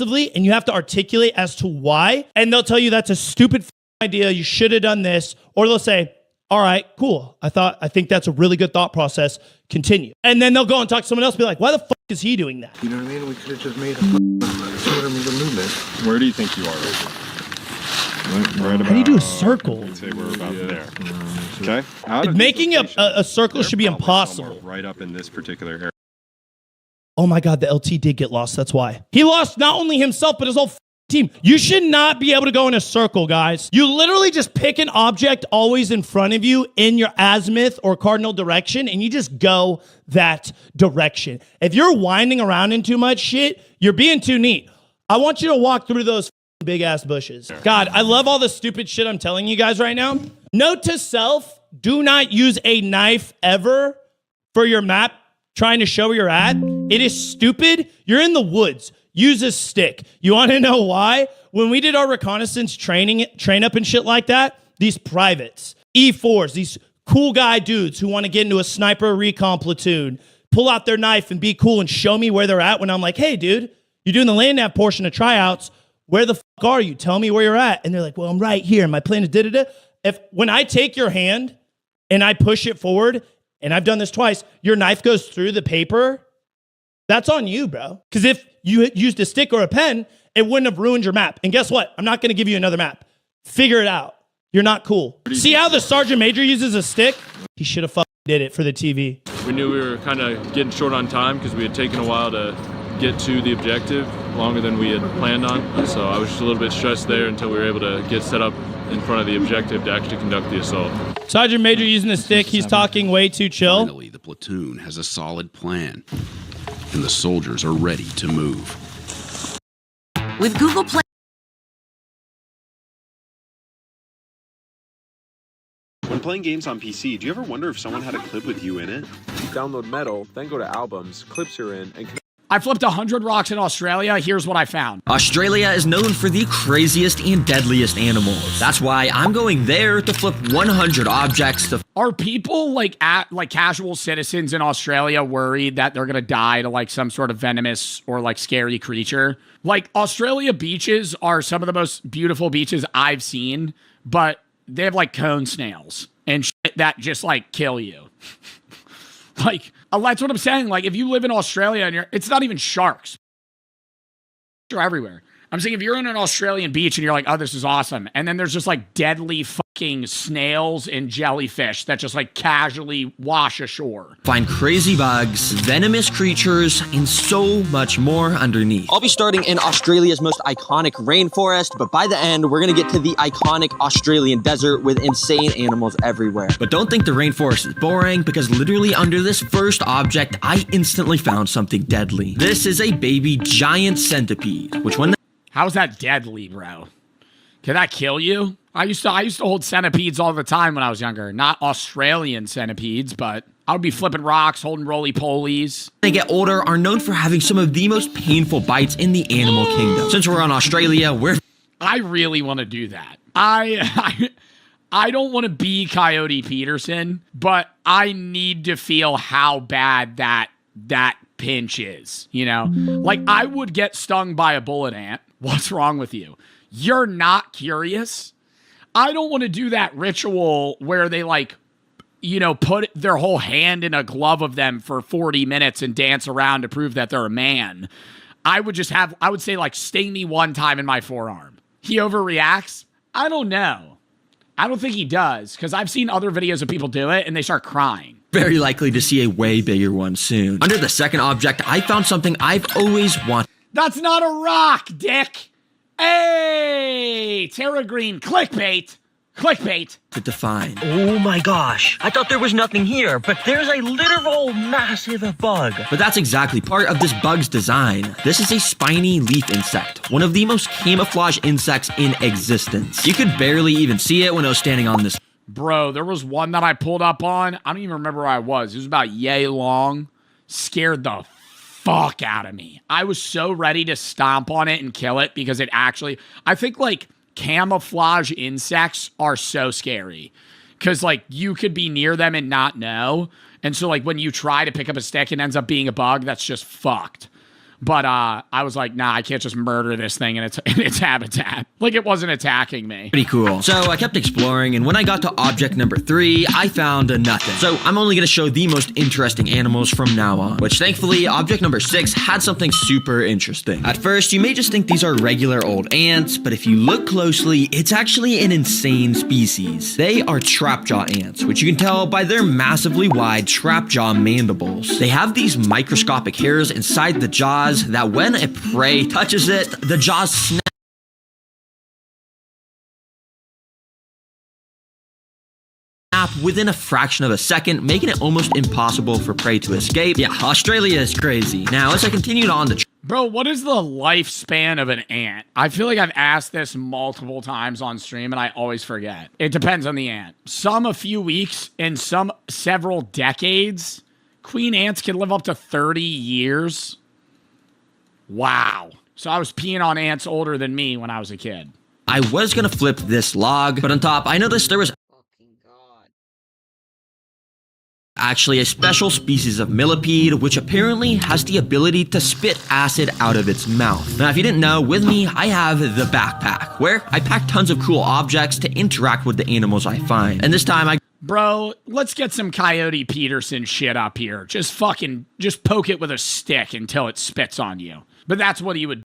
and you have to articulate as to why. And they'll tell you that's a stupid idea. You should have done this. Or they'll say, all right, cool. I think that's a really good thought process. Continue. And then they'll go and talk to someone else and be like, why the fuck is he doing that? You know what I mean? We could have just made a 200-meter movement. Where do you think you are right now? Right about, how do you do a circle? I'd say we're about there. Okay. Making a circle should be impossible. Right up in this particular area. Oh my God, the LT did get lost. That's why. He lost not only himself, but his whole team. You should not be able to go in a circle, guys. You literally just pick an object always in front of you in your azimuth or cardinal direction, and you just go that direction. If you're winding around in too much shit, you're being too neat. I want you to walk through those big ass bushes. God, I love all the stupid shit I'm telling you guys right now. Note to self, do not use a knife ever for your map trying to show where you're at. It is stupid. You're in the woods. Use a stick. You want to know why? When we did our reconnaissance train up and shit like that, these privates, E4s, these cool guy dudes who want to get into a sniper recon platoon, pull out their knife and be cool and show me where they're at when I'm like, hey, dude, you're doing the land nav portion of tryouts. Where the fuck are you? Tell me where you're at. And they're like, well, I'm right here. My plan is da-da-da. When I take your hand and I push it forward, and I've done this twice, your knife goes through the paper, that's on you, bro. Because if you used a stick or a pen, it wouldn't have ruined your map. And guess what? I'm not going to give you another map. Figure it out. You're not cool. See how the Sergeant Major uses a stick? He should have fucking did it for the TV. We knew we were kind of getting short on time because we had taken a while to get to the objective, longer than we had planned on. So I was just a little bit stressed there until we were able to get set up in front of the objective to actually conduct the assault. Sergeant Major using the stick. He's talking way too chill. Finally, the platoon has a solid plan, and the soldiers are ready to move. With Google Play. When playing games on PC, do you ever wonder if someone had a clip with you in it? Download Metal, then go to Albums, Clips You're In, and... I flipped 100 rocks in Australia. Here's what I found. Australia is known for the craziest and deadliest animals. That's why I'm going there to flip 100 objects. Are people like casual citizens in Australia worried that they're gonna die to like some sort of venomous or like scary creature? Like Australia beaches are some of the most beautiful beaches I've seen, but they have like cone snails and shit that just like kill you. Like, that's what I'm saying. Like, if you live in Australia and it's not even sharks. They're everywhere. I'm saying if you're in an Australian beach and you're like, oh, this is awesome. And then there's just like deadly fucking snails and jellyfish that just like casually wash ashore. Find crazy bugs, venomous creatures, and so much more underneath. I'll be starting in Australia's most iconic rainforest, but by the end, we're gonna get to the iconic Australian desert with insane animals everywhere. But don't think the rainforest is boring, because literally under this first object, I instantly found something deadly. This is a baby giant centipede, which when how's that deadly, bro? Can that kill you? I used to hold centipedes all the time when I was younger. Not Australian centipedes, but I would be flipping rocks, holding roly-polies. They get older are known for having some of the most painful bites in the animal kingdom. Since we're in Australia, I really want to do that. I don't want to be Coyote Peterson, but I need to feel how bad that pinch is, you know? Like, I would get stung by a bullet ant. What's wrong with you? You're not curious? I don't want to do that ritual where they like, you know, put their whole hand in a glove of them for 40 minutes and dance around to prove that they're a man. I would say like, sting me one time in my forearm. He overreacts? I don't know. I don't think he does, because I've seen other videos of people do it and they start crying. Very likely to see a way bigger one soon. Under the second object, I found something I've always wanted. That's not a rock, dick. Hey, Terra Green, clickbait. Clickbait. To define. Oh my gosh. I thought there was nothing here, but there's a literal massive bug. But that's exactly part of this bug's design. This is a spiny leaf insect, one of the most camouflage insects in existence. You could barely even see it when I was standing on this. Bro, there was one that I pulled up on. I don't even remember where I was. It was about yay long. Scared the fuck out of me. I was so ready to stomp on it and kill it because it actually, I think like camouflage insects are so scary because like you could be near them and not know. And so like when you try to pick up a stick and ends up being a bug, that's just fucked. But I was like, nah, I can't just murder this thing in its habitat. Like it wasn't attacking me. Pretty cool. So I kept exploring, and when I got to object number 3, I found nothing. So I'm only gonna show the most interesting animals from now on, which thankfully object number 6 had something super interesting. At first, you may just think these are regular old ants, but if you look closely, it's actually an insane species. They are trapjaw ants, which you can tell by their massively wide trapjaw mandibles. They have these microscopic hairs inside the jaws that when a prey touches it, the jaws snap within a fraction of a second, making it almost impossible for prey to escape. Yeah, Australia is crazy. Now, as I continued on to Bro, what is the lifespan of an ant? I feel like I've asked this multiple times on stream and I always forget. It depends on the ant. Some a few weeks and some several decades. Queen ants can live up to 30 years. Wow. So I was peeing on ants older than me when I was a kid. I was gonna flip this log, but on top, I noticed there was actually a special species of millipede, which apparently has the ability to spit acid out of its mouth. Now, if you didn't know, with me, I have the backpack, where I pack tons of cool objects to interact with the animals I find. And this time, Bro, let's get some Coyote Peterson shit up here. Just poke it with a stick until it spits on you. But that's what he would